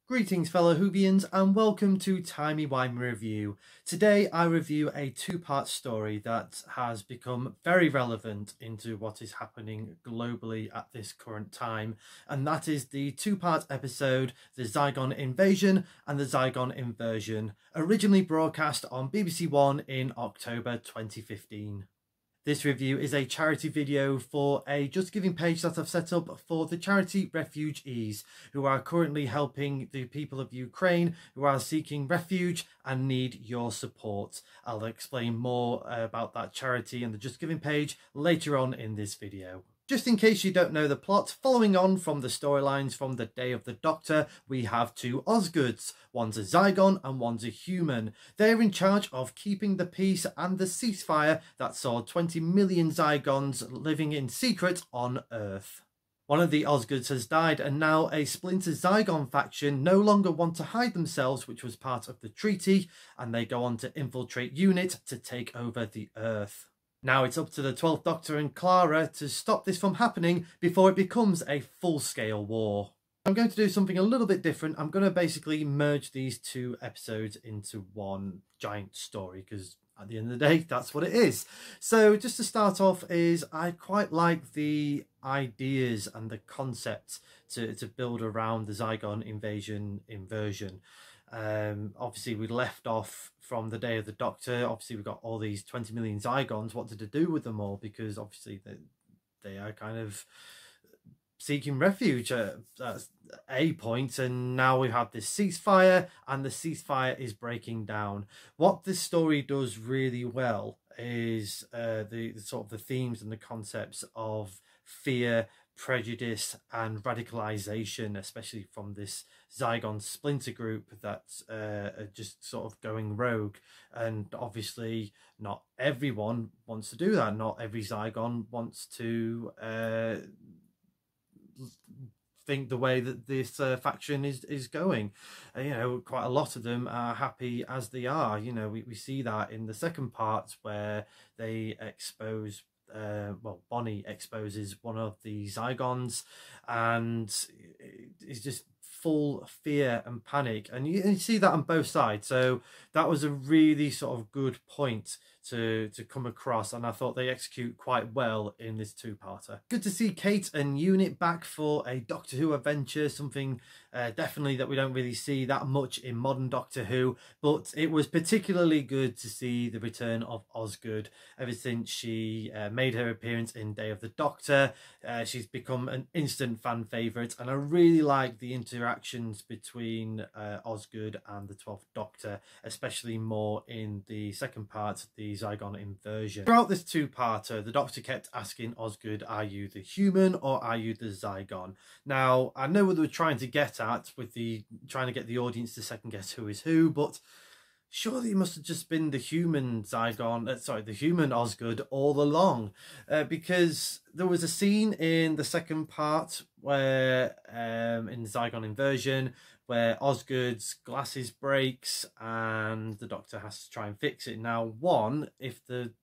Greetings fellow Whovians and welcome to Timey Wimey Review. Today I review a two-part story that has become very relevant into what is happening globally at this current time, and that is the two-part episode The Zygon Invasion and The Zygon Inversion, originally broadcast on BBC One in October 2015. This review is a charity video for a Just Giving page that I've set up for the charity Refugees, who are currently helping the people of Ukraine who are seeking refuge and need your support. I'll explain more about that charity and the Just Giving page later on in this video. Just in case you don't know the plot, following on from the storylines from the Day of the Doctor, we have two Osgoods. One's a Zygon and one's a human. They're in charge of keeping the peace and the ceasefire that saw 20 million Zygons living in secret on Earth. One of the Osgoods has died, and now a splinter Zygon faction no longer want to hide themselves, which was part of the treaty, and they go on to infiltrate UNIT to take over the Earth. Now it's up to the 12th Doctor and Clara to stop this from happening before it becomes a full-scale war. I'm going to do something a little bit different. I'm going to basically merge these two episodes into one giant story, because at the end of the day, that's what it is. So just to start off is I quite like the ideas and the concepts to build around the Zygon Inversion. Obviously we left off from the Day of the Doctor. Obviously we've got all these 20 million Zygons. What to do with them all, because obviously they are kind of seeking refuge at a point, and now we have this ceasefire, and the ceasefire is breaking down. What this story does really well is the sort of the themes and the concepts of fear, prejudice and radicalization, especially from this Zygon splinter group that's just sort of going rogue. And obviously not everyone wants to do that. Not every Zygon wants to think the way that this faction is going. You know, quite a lot of them are happy as they are. You know, we see that in the second part where they expose well, Bonnie exposes one of the Zygons, and it's just full fear and panic, and you see that on both sides. So that was a really sort of good point to come across, and I thought they execute quite well in this two-parter. Good to see Kate and Unit back for a Doctor Who adventure, something definitely that we don't really see that much in modern Doctor Who, but it was particularly good to see the return of Osgood. Ever since she made her appearance in Day of the Doctor, she's become an instant fan favourite, and I really like the interactions between Osgood and the 12th Doctor, especially more in the second part, the Zygon Inversion. Throughout this two-parter, the Doctor kept asking Osgood, are you the human or are you the Zygon? Now, I know what they were trying to get at with trying to get the audience to second guess who is who, but surely it must have just been the human Zygon, the human Osgood all along, because there was a scene in the second part where, in the Zygon Inversion, where Osgood's glasses breaks and the Doctor has to try and fix it. Now, one, if the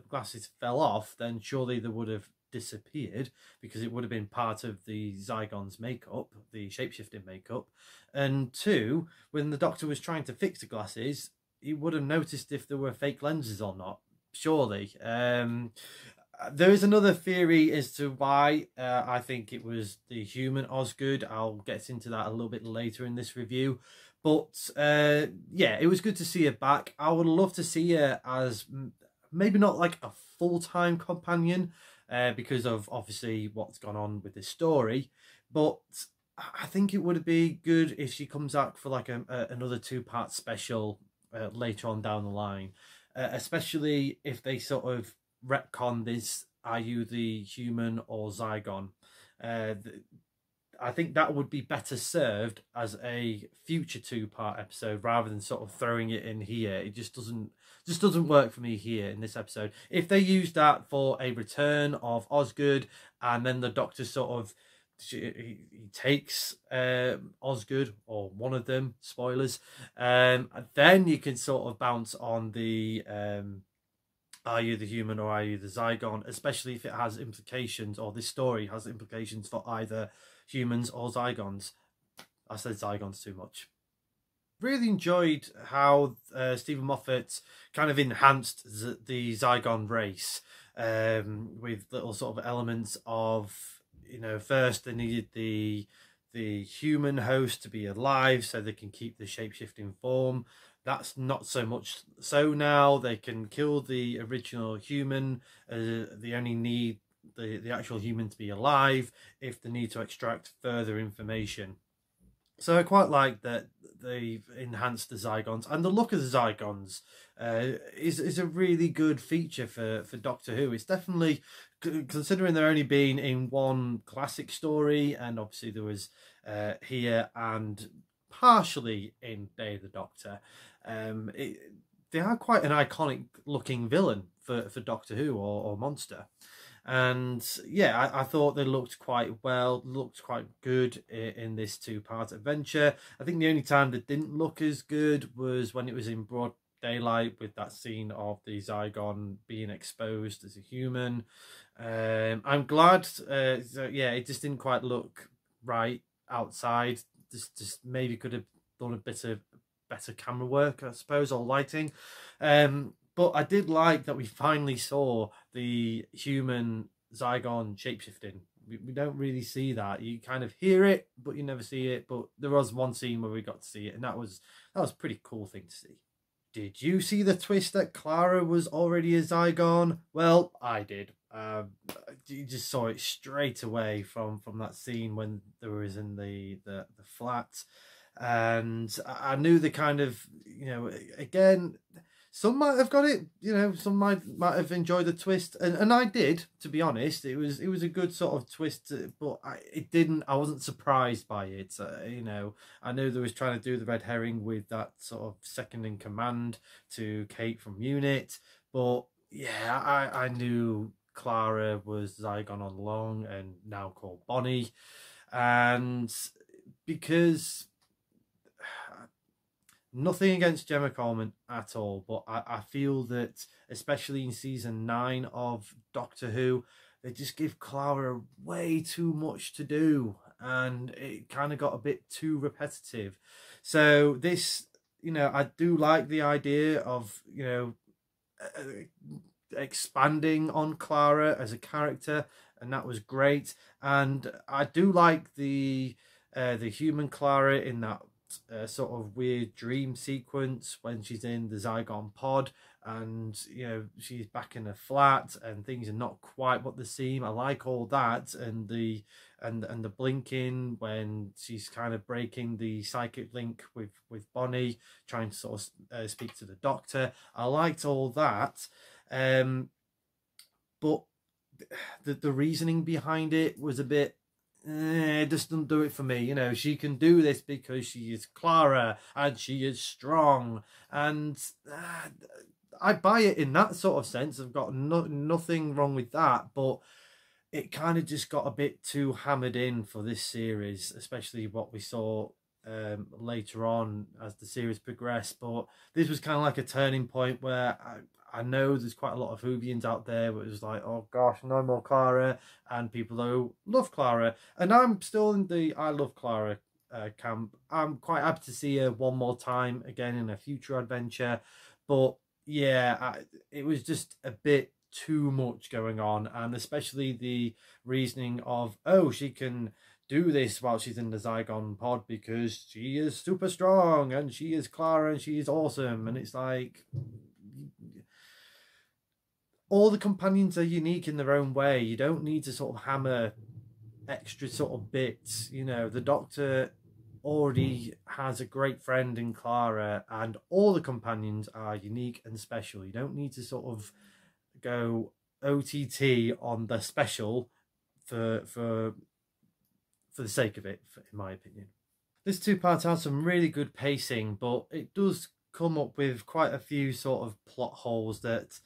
glasses fell off, then surely they would have disappeared, because it would have been part of the Zygon's makeup, the shapeshifting makeup. And two, when the Doctor was trying to fix the glasses, he would have noticed if there were fake lenses or not, surely. There is another theory as to why I think it was the human Osgood. I'll get into that a little bit later in this review. But yeah, it was good to see her back. I would love to see her as maybe not like a full-time companion, because of obviously what's gone on with this story. But I think it would be good if she comes out for like another two-part special later on down the line, especially if they sort of retcon this, are you the human or Zygon? I think that would be better served as a future two-part episode rather than sort of throwing it in here. It just doesn't work for me here in this episode. If they use that for a return of Osgood, and then the Doctor sort of he takes Osgood, or one of them, spoilers, then you can sort of bounce on the are you the human or are you the Zygon, especially if it has implications, or this story has implications for either humans or Zygons. I said Zygons too much. Really enjoyed how Stephen Moffat kind of enhanced the Zygon race with little sort of elements of, you know, first they needed the human host to be alive so they can keep the shape-shifting form. That's not so much so now. They can kill the original human. They only need the actual human to be alive if they need to extract further information. So I quite like that they've enhanced the Zygons, and the look of the Zygons is a really good feature for Doctor Who. It's definitely, considering they're only been in one classic story, and obviously there was here and partially in Day of the Doctor. They are quite an iconic looking villain for Doctor Who or monster. And yeah, I thought they looked quite well, looked quite good in this two-part adventure. I think the only time they didn't look as good was when it was in broad daylight with that scene of the Zygon being exposed as a human. I'm glad, so yeah, it just didn't quite look right outside. Just maybe could have done a bit of better camera work, I suppose, or lighting. But I did like that we finally saw the human Zygon shapeshifting. We don't really see that. You kind of hear it, but you never see it. But there was one scene where we got to see it, and that was a pretty cool thing to see. Did you see the twist that Clara was already a Zygon? Well, I did. You just saw it straight away from that scene when they was in the flat, and I knew the kind of, you know, again, some might have got it, you know, some might have enjoyed the twist, and I did, to be honest. It was a good sort of twist, but I wasn't surprised by it. You know, I knew they was trying to do the red herring with that sort of second in command to Kate from Unit, but yeah, I knew Clara was Zygon all along, and now called Bonnie, and because nothing against Gemma Coleman at all, but I feel that, especially in season 9 of Doctor Who, they just give Clara way too much to do, and it kind of got a bit too repetitive. So this, you know, I do like the idea of, you know, expanding on Clara as a character, and that was great. And I do like the human Clara in that sort of weird dream sequence when she's in the Zygon pod, and you know, she's back in a flat and things are not quite what they seem. I like all that, and the blinking when she's kind of breaking the psychic link with Bonnie, trying to sort of speak to the Doctor. I liked all that, but the reasoning behind it was a bit, it just doesn't do it for me. You know, she can do this because she is Clara and she is strong, and I buy it in that sort of sense. I've got nothing wrong with that, but it kind of just got a bit too hammered in for this series, especially what we saw later on as the series progressed. But this was kind of like a turning point where I know there's quite a lot of Whovians out there where it was like, oh gosh, no more Clara, and people who love Clara, and I'm still in the I love Clara camp. I'm quite happy to see her one more time again in a future adventure, but yeah, it was just a bit too much going on, and especially the reasoning of, oh, she can do this while she's in the Zygon pod because she is super strong and she is Clara and she is awesome, and it's like, all the companions are unique in their own way. You don't need to sort of hammer extra sort of bits. You know, the Doctor already has a great friend in Clara, and all the companions are unique and special. You don't need to sort of go OTT on the special for the sake of it, in my opinion. This two-part has some really good pacing, but it does come up with quite a few sort of plot holes that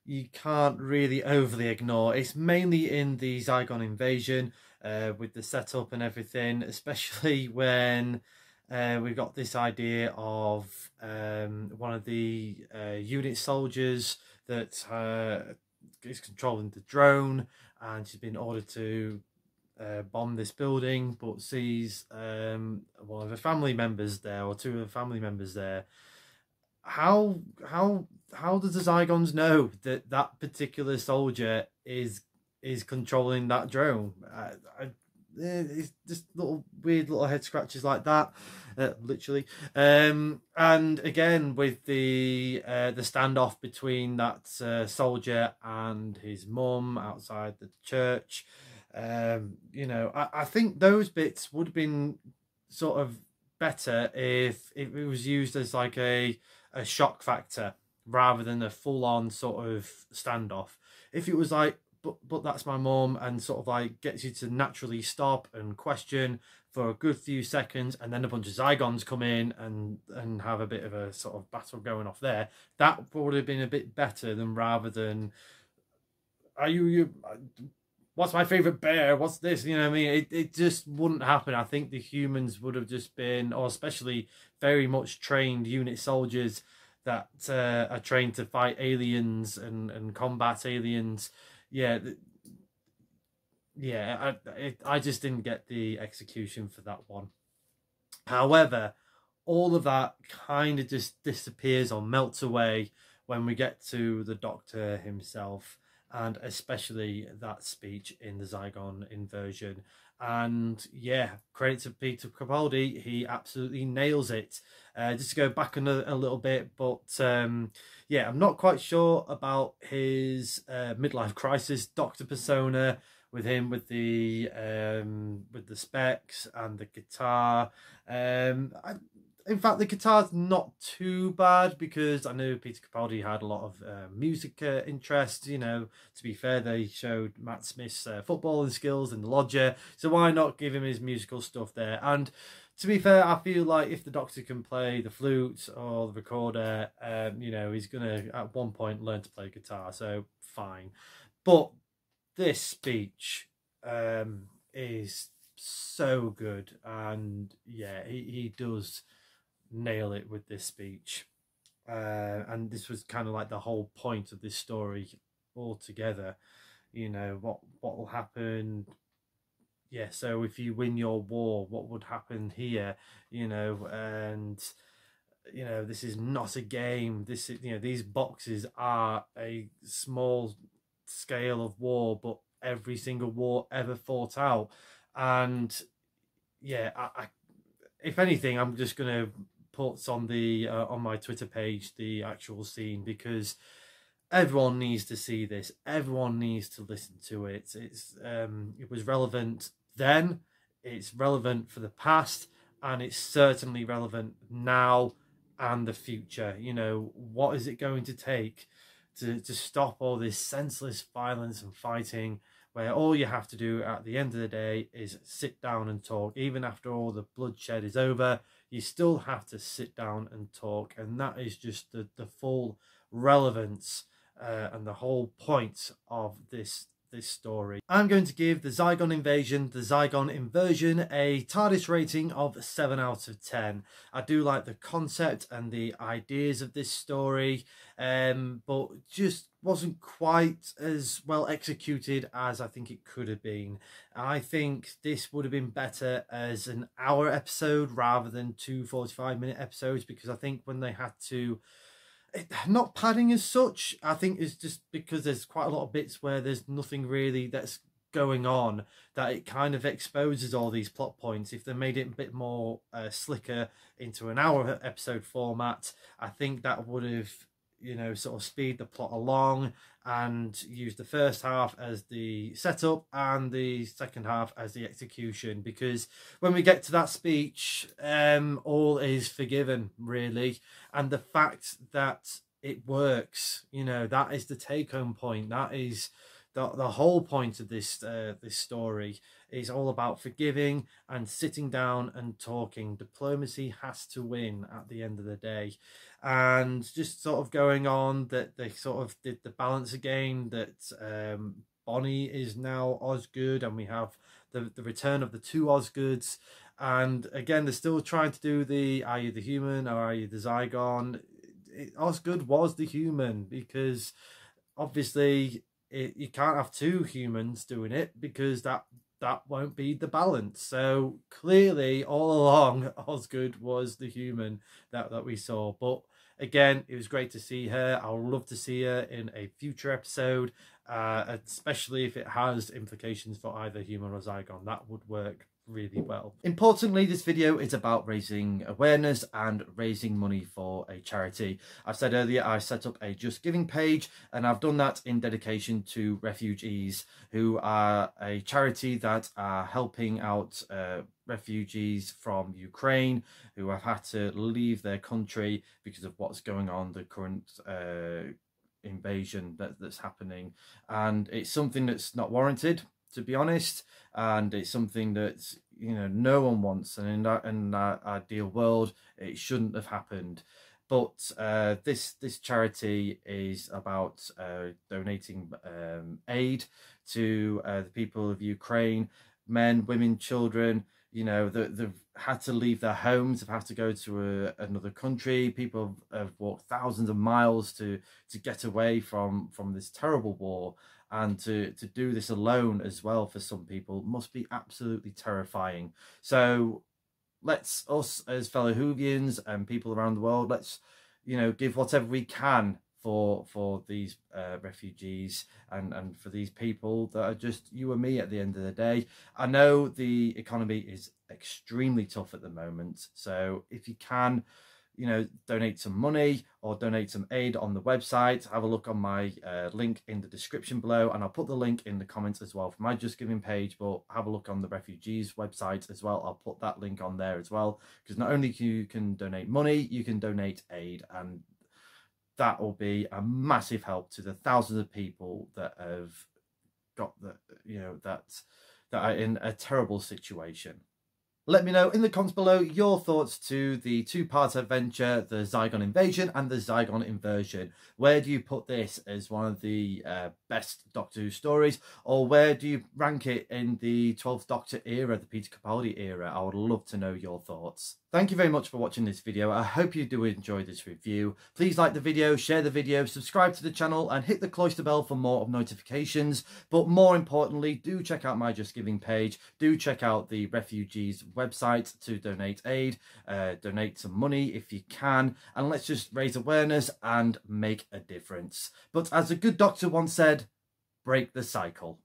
you can't really overly ignore. It's mainly in the Zygon Invasion with the setup and everything, especially when we've got this idea of one of the unit soldiers that is controlling the drone, and she's been ordered to bomb this building, but sees one of the family members there, or two of the family members there. How does the Zygons know that that particular soldier is controlling that drone? It's just little weird little head scratches like that, literally. And again with the standoff between that soldier and his mum outside the church, you know, I think those bits would have been sort of better if it was used as like a shock factor rather than a full-on sort of standoff. If it was like, but that's my mum, and sort of like gets you to naturally stop and question for a good few seconds, and then a bunch of Zygons come in and have a bit of a sort of battle going off there, that would have been a bit better than rather than, are you what's my favorite bear, what's this, you know what I mean? It just wouldn't happen. I think the humans would have just been, or especially very much trained unit soldiers that are trained to fight aliens and combat aliens. Yeah, yeah, I just didn't get the execution for that one. However, all of that kind of just disappears or melts away when we get to the Doctor himself, and especially that speech in the Zygon Inversion. And yeah, credit to Peter Capaldi, he absolutely nails it. Just to go back a little bit, but yeah, I'm not quite sure about his midlife crisis Doctor persona with him with the specs and the guitar. In fact, the guitar's not too bad, because I know Peter Capaldi had a lot of music interest. You know, to be fair, they showed Matt Smith's footballing skills in the Lodger, so why not give him his musical stuff there? And to be fair, I feel like if the Doctor can play the flute or the recorder, you know, he's going to at one point learn to play guitar, so fine. But this speech is so good, and yeah, he does nail it with this speech. And this was kind of like the whole point of this story altogether. You know, what will happen. Yeah, so if you win your war, what would happen here? You know, and you know, this is not a game. This is, you know, these boxes are a small scale of war, but every single war ever fought out. And yeah, I if anything, I'm just gonna put on the on my Twitter page the actual scene, because everyone needs to see this. Everyone needs to listen to it. It was relevant then. It's relevant for the past, and it's certainly relevant now and the future. You know, what is it going to take to stop all this senseless violence and fighting, where all you have to do at the end of the day is sit down and talk? Even after all the bloodshed is over, you still have to sit down and talk, and that is just the full relevance and the whole point of this story. I'm going to give the Zygon Invasion, the Zygon Inversion, a TARDIS rating of 7 out of 10. I do like the concept and the ideas of this story, but just wasn't quite as well executed as I think it could have been. I think this would have been better as an hour episode rather than two 45-minute episodes, because I think when they had to, not padding as such, I think it's just because there's quite a lot of bits where there's nothing really that's going on, that it kind of exposes all these plot points. If they made it a bit more slicker into an hour episode format, I think that would have, you know, sort of speed the plot along and use the first half as the setup and the second half as the execution, because when we get to that speech, all is forgiven, really. And the fact that it works, you know, that is the take-home point. That is the whole point of this this story. Is all about forgiving and sitting down and talking. Diplomacy has to win at the end of the day. And just sort of going on that they sort of did the balance again, that Bonnie is now Osgood, and we have the return of the two Osgoods. And again, they're still trying to do the, are you the human or are you the Zygon? Osgood was the human, because obviously you can't have two humans doing it, because that that won't be the balance. So clearly all along Osgood was the human that we saw. But again, it was great to see her. I would love to see her in a future episode, especially if it has implications for either human or Zygon. That would work really well. Importantly, this video is about raising awareness and raising money for a charity. I said earlier I set up a Just Giving page, and I've done that in dedication to refugees, who are a charity that are helping out refugees from Ukraine who have had to leave their country because of what's going on, the current invasion that's happening. And it's something that's not warranted, to be honest, and it's something that, you know, no one wants, and in our ideal world it shouldn't have happened. But this charity is about donating aid to the people of Ukraine, men, women, children, you know, they've had to leave their homes, have had to go to another country. People have walked thousands of miles to get away from this terrible war. And to do this alone as well, for some people, must be absolutely terrifying. So let's, us as fellow Whovians and people around the world, let's, you know, give whatever we can for these refugees and for these people that are just you and me at the end of the day. I know the economy is extremely tough at the moment, so if you can, you know, donate some money or donate some aid on the website. Have a look on my link in the description below, and I'll put the link in the comments as well for my Just Giving page, but have a look on the refugees website as well. I'll put that link on there as well, because not only you can donate money, you can donate aid, and that will be a massive help to the thousands of people that have got the, you know, that are in a terrible situation. Let me know in the comments below your thoughts to the two-part adventure, the Zygon Invasion and the Zygon Inversion. Where do you put this as one of the best Doctor Who stories, or where do you rank it in the 12th Doctor era, the Peter Capaldi era? I would love to know your thoughts. Thank you very much for watching this video. I hope you do enjoy this review. Please like the video, share the video, subscribe to the channel and hit the cloister bell for more notifications. But more importantly, do check out my Just Giving page. Do check out the refugees website to donate aid, donate some money if you can, and let's just raise awareness and make a difference. But as a good doctor once said, break the cycle.